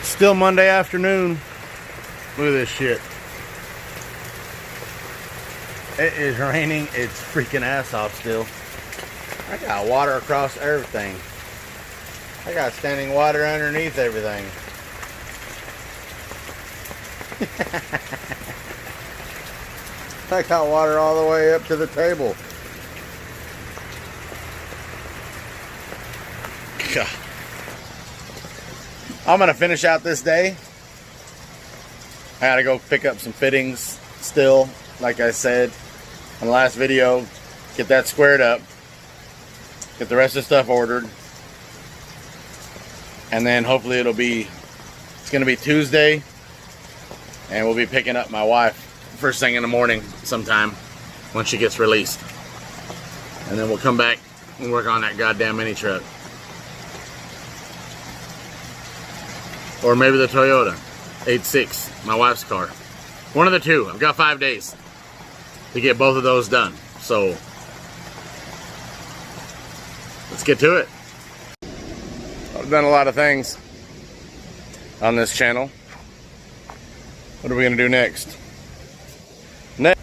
Still Monday afternoon. Look at this shit. It is raining its freaking ass off still. I got water across everything. I got standing water underneath everything. I got water all the way up to the table. God. I'm gonna finish out this day. I gotta go pick up some fittings still, like I said in the last video. Get that squared up. Get the rest of the stuff ordered. And then hopefully it's gonna be Tuesday. And we'll be picking up my wife first thing in the morning sometime when she gets released. And then we'll come back and work on that goddamn mini truck. Or maybe the Toyota 86, my wife's car. One of the two. I've got 5 days to get both of those done. So let's get to it. I've done a lot of things on this channel. What are we gonna do next? Next,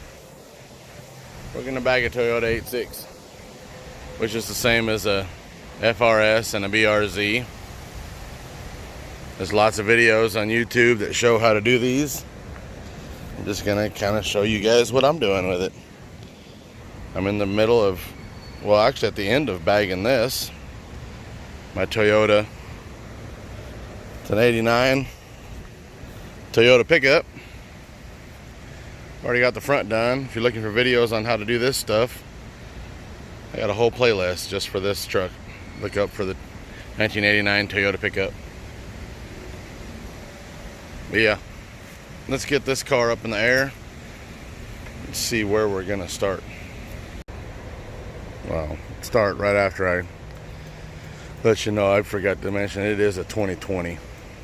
we're gonna bag a Toyota 86, which is the same as a FRS and a BRZ. There's lots of videos on YouTube that show how to do these. I'm just gonna kind of show you guys what I'm doing with it. I'm in the middle of, well, actually at the end of bagging this. My Toyota, it's an 89 Toyota pickup. Already got the front done. If you're looking for videos on how to do this stuff, I got a whole playlist just for this truck. Look up for the 1989 Toyota pickup. But yeah, let's get this car up in the air and see where we're gonna start. Well, start right after I let you know I forgot to mention it is a 2020.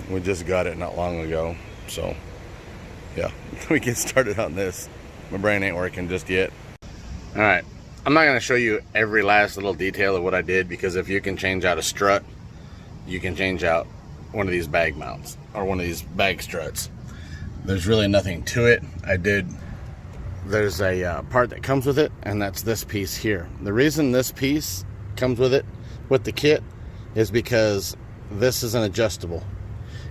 We just got it not long ago, so yeah, we get started on this. My brain ain't working just yet. All right, I'm not gonna show you every last little detail of what I did, because if you can change out a strut, you can change out one of these bag mounts or one of these bag struts. There's really nothing to it. There's a part that comes with it, and that's this piece here. The reason this piece comes with it, with the kit, is because this is an adjustable.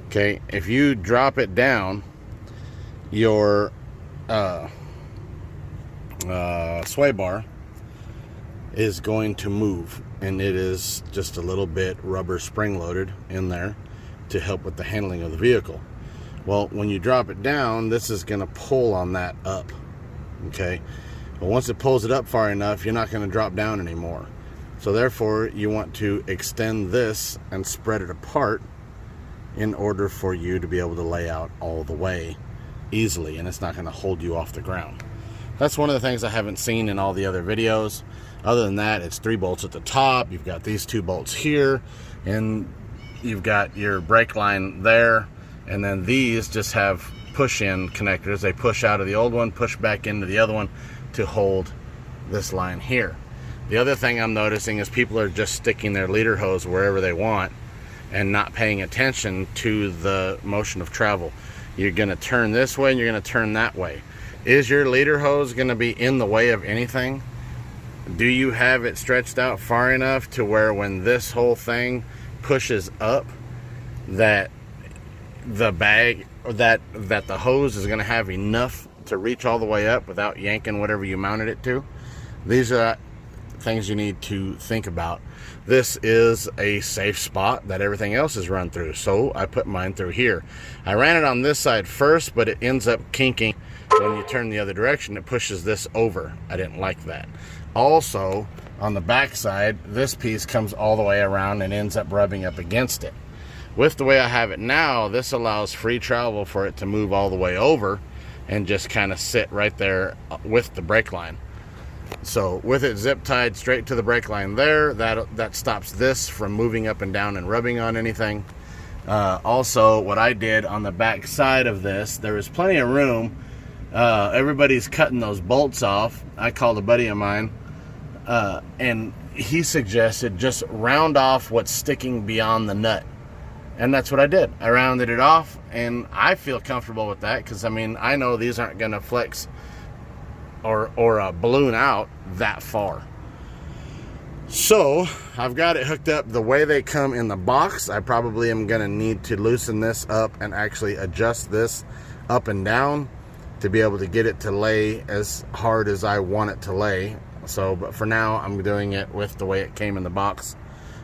Okay, if you drop it down, your sway bar is going to move, and it is just a little bit rubber spring loaded in there to help with the handling of the vehicle. Well, when you drop it down, this is going to pull on that up. Okay, but once it pulls it up far enough, you're not going to drop down anymore. So therefore, you want to extend this and spread it apart in order for you to be able to lay out all the way easily, and it's not going to hold you off the ground. That's one of the things I haven't seen in all the other videos. Other than that, it's 3 bolts at the top. You've got these 2 bolts here, and you've got your brake line there, and then these just have push-in connectors. They push out of the old one, push back into the other one to hold this line here. The other thing I'm noticing is people are just sticking their leader hose wherever they want and not paying attention to the motion of travel. You're going to turn this way and you're going to turn that way. Is your leader hose going to be in the way of anything? Do you have it stretched out far enough to where when this whole thing pushes up, that the bag, or that the hose is going to have enough to reach all the way up without yanking whatever you mounted it to? These are things you need to think about. This is a safe spot that everything else is run through, so I put mine through here. I ran it on this side first, but it ends up kinking when you turn the other direction. It pushes this over. I didn't like that. Also, on the back side, this piece comes all the way around and ends up rubbing up against it. With the way I have it now, this allows free travel for it to move all the way over and just kind of sit right there with the brake line. So with it zip tied straight to the brake line there, that stops this from moving up and down and rubbing on anything. Also, what I did on the back side of this, there was plenty of room. Everybody's cutting those bolts off. I called a buddy of mine, and he suggested just round off what's sticking beyond the nut. And that's what I did. I rounded it off, and I feel comfortable with that because, I mean, I know these aren't going to flex or balloon out that far. So I've got it hooked up the way they come in the box. I probably am going to need to loosen this up and actually adjust this up and down to be able to get it to lay as hard as I want it to lay. So, but for now, I'm doing it with the way it came in the box,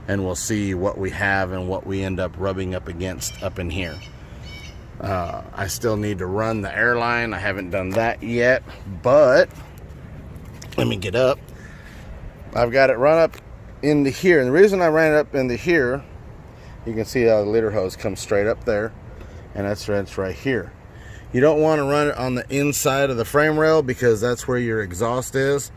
and we'll see what we have and what we end up rubbing up against up in here. I still need to run the airline. I haven't done that yet, but let me get up. I've got it run up into here, and the reason I ran it up into here, you can see how the leader hose comes straight up there, and that's right here. You don't want to run it on the inside of the frame rail because that's where your exhaust is,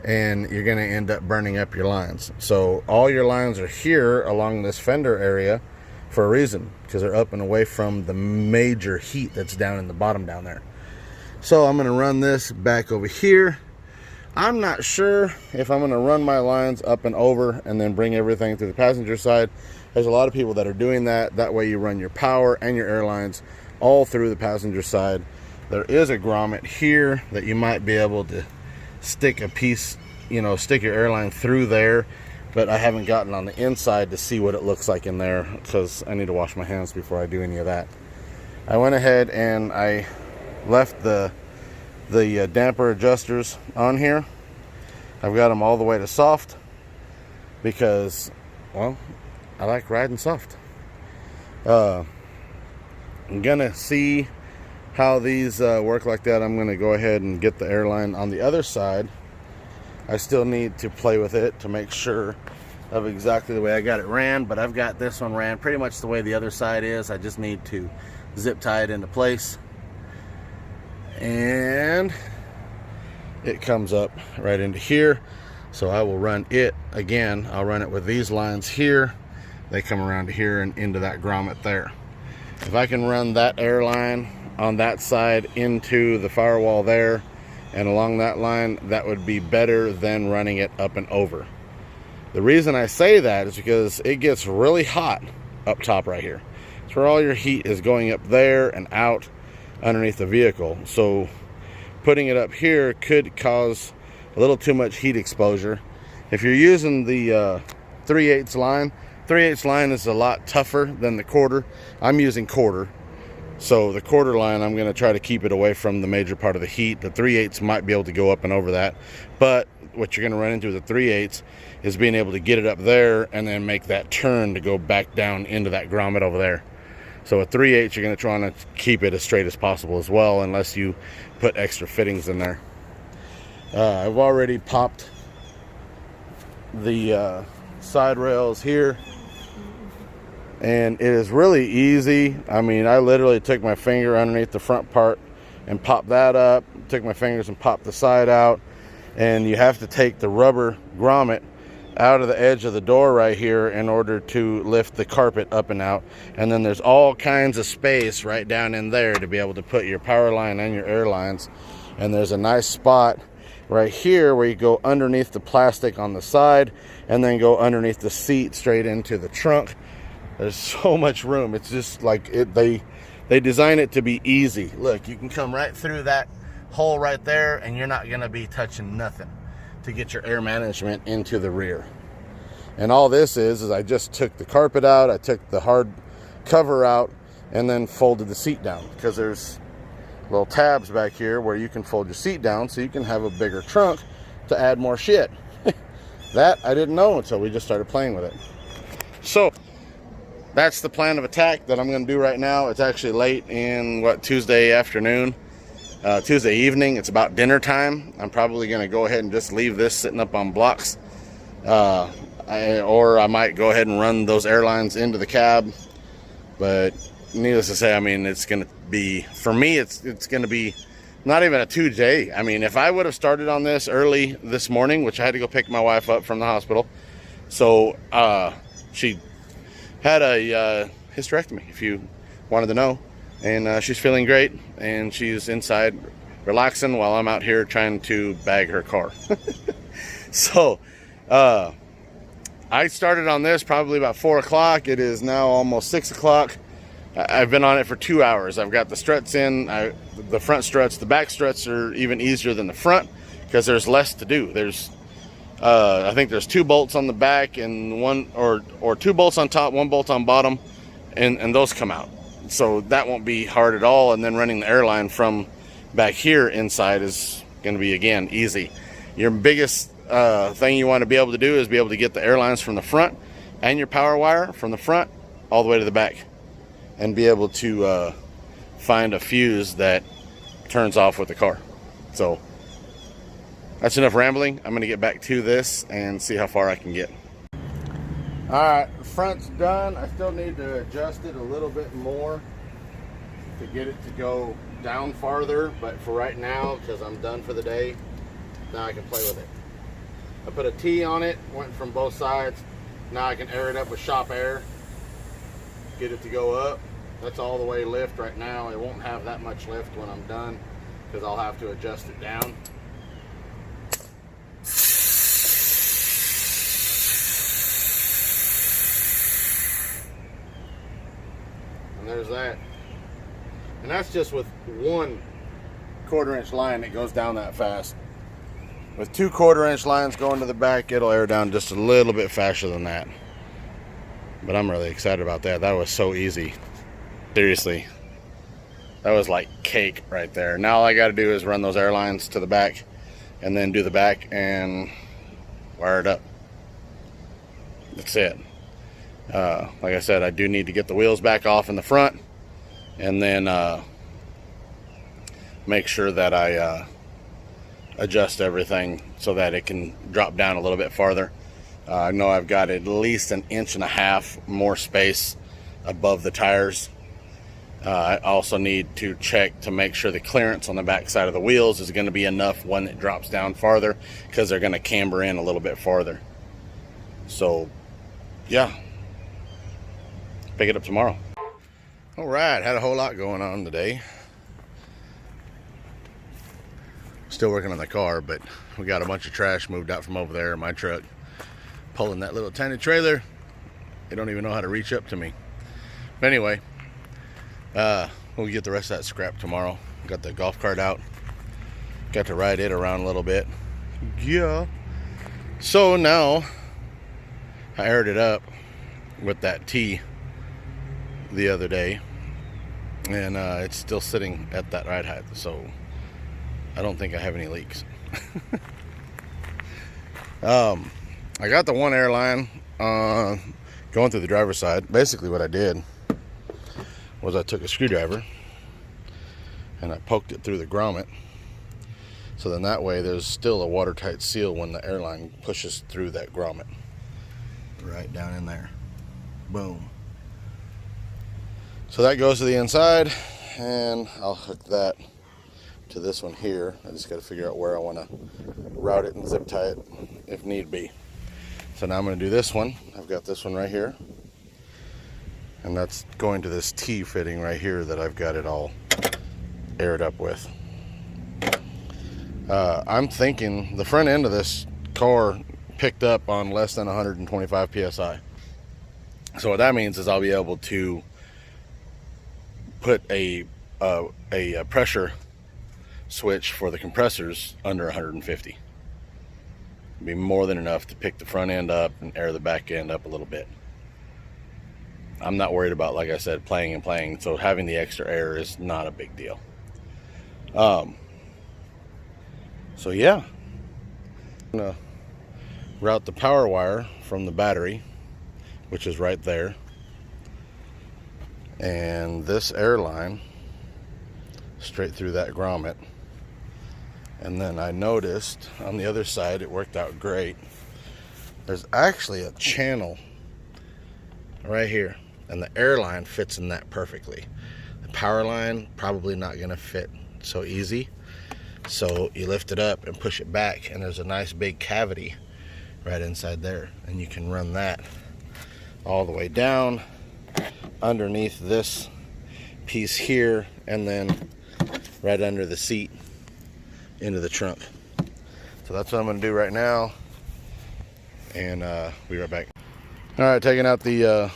and you're going to end up burning up your lines. So all your lines are here along this fender area for a reason, because they're up and away from the major heat that's down in the bottom down there. So I'm going to run this back over here. I'm not sure if I'm going to run my lines up and over and then bring everything to the passenger side. There's a lot of people that are doing that. That way you run your power and your airlines all through the passenger side. There is a grommet here that you might be able to stick a piece, you know, stick your airline through there, but I haven't gotten on the inside to see what it looks like in there because I need to wash my hands before I do any of that. I went ahead and I left the damper adjusters on here. I've got them all the way to soft because, well, I like riding soft. I'm gonna see how these work like that. I'm gonna go ahead and get the airline on the other side. I still need to play with it to make sure of exactly the way I got it ran, but I've got this one ran pretty much the way the other side is. I just need to zip tie it into place, and it comes up right into here. So I will run it again. I'll run it with these lines here. They come around to here and into that grommet there. If I can run that airline on that side into the firewall there and along that line, that would be better than running it up and over. The reason I say that is because it gets really hot up top right here. It's where all your heat is going up there and out underneath the vehicle. So putting it up here could cause a little too much heat exposure. If you're using the 3/8 line, 3/8 line is a lot tougher than the quarter. I'm using quarter. So the quarter line, I'm going to try to keep it away from the major part of the heat. The 3/8 might be able to go up and over that. But what you're going to run into with the 3/8 is being able to get it up there and then make that turn to go back down into that grommet over there. So with 3/8, you're going to try to keep it as straight as possible as well, unless you put extra fittings in there. I've already popped the side rails here, and it is really easy. I mean, I literally took my finger underneath the front part and popped that up, took my fingers and popped the side out, and you have to take the rubber grommet out of the edge of the door right here in order to lift the carpet up and out. And then there's all kinds of space right down in there to be able to put your power line and your airlines. And there's a nice spot right here where you go underneath the plastic on the side and then go underneath the seat straight into the trunk. There's so much room. It's just like they design it to be easy. Look, you can come right through that hole right there and you're not going to be touching nothing to get your air management into the rear. And all this is I just took the carpet out, I took the hard cover out, and then folded the seat down, because there's little tabs back here where you can fold your seat down so you can have a bigger trunk to add more shit. That I didn't know until we just started playing with it. So that's the plan of attack that I'm going to do right now. It's actually late in Tuesday afternoon, Tuesday evening. It's about dinner time. I'm probably going to go ahead and just leave this sitting up on blocks, or I might go ahead and run those airlines into the cab. But needless to say, I mean, it's going to be, for me, it's going to be not even a 2-day. I mean, if I would have started on this early this morning, which I had to go pick my wife up from the hospital, so she had a hysterectomy, if you wanted to know, and she's feeling great, and she's inside relaxing while I'm out here trying to bag her car. So I started on this probably about 4 o'clock. It is now almost 6 o'clock. I've been on it for 2 hours. I've got the struts in, the front struts. The back struts are even easier than the front because there's less to do. There's, I think there's 2 bolts on the back and one, or 2 bolts on top, 1 bolt on bottom, and those come out. So that won't be hard at all. And then running the airline from back here inside is going to be, again, easy. Your biggest thing you want to be able to do is be able to get the airlines from the front and your power wire from the front all the way to the back, and be able to find a fuse that turns off with the car. So that's enough rambling. I'm going to get back to this and see how far I can get. All right, the front's done. I still need to adjust it a little bit more to get it to go down farther, but for right now, because I'm done for the day, now I can play with it. I put a T on it, went from both sides. Now I can air it up with shop air, get it to go up. That's all the way lift right now. It won't have that much lift when I'm done because I'll have to adjust it down. And there's that. And that's just with 1 1/4-inch line that goes down that fast. With 2 1/4-inch lines going to the back, it'll air down just a little bit faster than that. But I'm really excited about that. That was so easy. Seriously. That was like cake right there. Now all I got to do is run those airlines to the back and then do the back and wire it up. That's it. Like I said, I do need to get the wheels back off in the front and then make sure that I adjust everything so that it can drop down a little bit farther. I know I've got at least 1.5 inches more space above the tires. I also need to check to make sure the clearance on the back side of the wheels is going to be enough when it drops down farther, because they're going to camber in a little bit farther. So yeah, pick it up tomorrow. All right, had a whole lot going on today. Still working on the car, but we got a bunch of trash moved out from over there in my truck, pulling that little tiny trailer. They don't even know how to reach up to me. But anyway, we'll get the rest of that scrap tomorrow. Got the golf cart out, got to ride it around a little bit. Yeah. So now I aired it up with that T the other day, and it's still sitting at that ride height, so I don't think I have any leaks. I got the one airline going through the driver's side. Basically what I did was I took a screwdriver and I poked it through the grommet, so then that way there's still a watertight seal when the airline pushes through that grommet. Right down in there. Boom. So that goes to the inside, and I'll hook that to this one here. I just got to figure out where I want to route it and zip tie it if need be. So now I'm going to do this one. I've got this one right here, and that's going to this T fitting right here that I've got it all aired up with. I'm thinking the front end of this car picked up on less than 125 psi. So what that means is I'll be able to put a pressure switch for the compressors under 150. It'd be more than enough to pick the front end up and air the back end up a little bit. I'm not worried about, like I said, playing and playing, so having the extra air is not a big deal. So yeah, I'm gonna route the power wire from the battery, which is right there, and this airline straight through that grommet. And then I noticed on the other side, it worked out great. There's actually a channel right here, and the airline fits in that perfectly. The power line probably not going to fit so easy, so you lift it up and push it back, and there's a nice big cavity right inside there, and you can run that all the way down underneath this piece here, and then right under the seat into the trunk. So that's what I'm going to do right now, and we'll be right back. All right, taking out the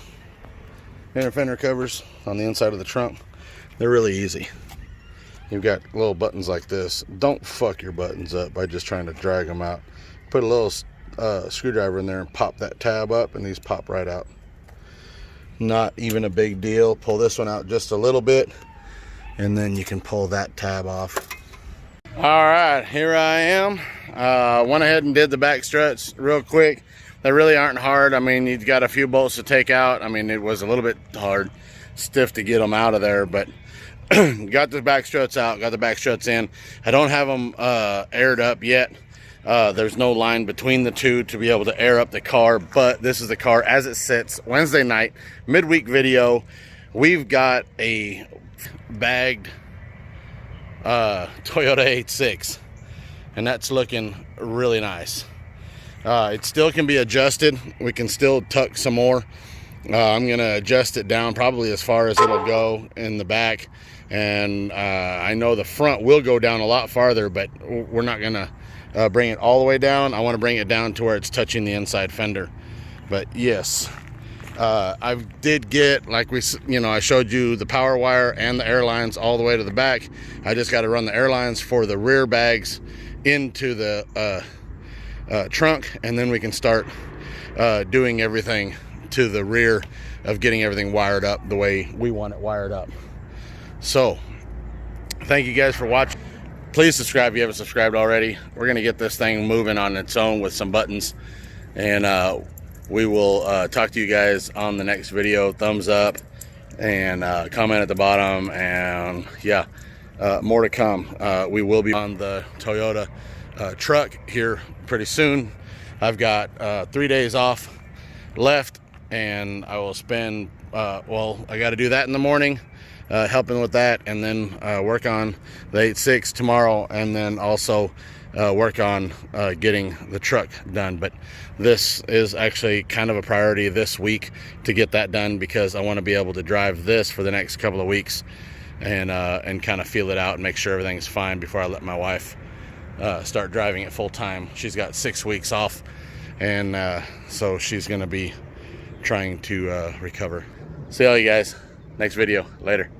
inner fender covers on the inside of the trunk. They're really easy. You've got little buttons like this. Don't fuck your buttons up by just trying to drag them out. Put a little screwdriver in there and pop that tab up, and these pop right out. Not even a big deal. Pull this one out just a little bit, and then you can pull that tab off. All right, here I am. Went ahead and did the back struts real quick. They really aren't hard. I mean, you've got a few bolts to take out. I mean, it was a little bit hard, stiff to get them out of there, but got the back struts out, got the back struts in. I don't have them aired up yet. There's no line between the two to be able to air up the car, but this is the car as it sits. Wednesday night, midweek video. We've got a bagged Toyota 86, and that's looking really nice. It still can be adjusted. We can still tuck some more. I'm gonna adjust it down probably as far as it'll go in the back, and I know the front will go down a lot farther, but we're not gonna bring it all the way down. I want to bring it down to where it's touching the inside fender. But yes, I did get, like I showed you the power wire and the airlines all the way to the back. I just got to run the airlines for the rear bags into the trunk, and then we can start doing everything to the rear of getting everything wired up the way we want it wired up. So thank you guys for watching. Please subscribe if you haven't subscribed already. We're gonna get this thing moving on its own with some buttons, and we will talk to you guys on the next video. Thumbs up and comment at the bottom, and yeah, more to come. We will be on the Toyota truck here pretty soon. I've got 3 days off left, and I will spend well, I got to do that in the morning, helping with that, and then work on the 86 tomorrow, and then also work on getting the truck done. But this is actually kind of a priority this week to get that done, because I want to be able to drive this for the next couple of weeks and kind of feel it out and make sure everything's fine before I let my wife start driving it full time. She's got 6 weeks off, and so she's gonna be trying to recover. See all you guys next video. Later.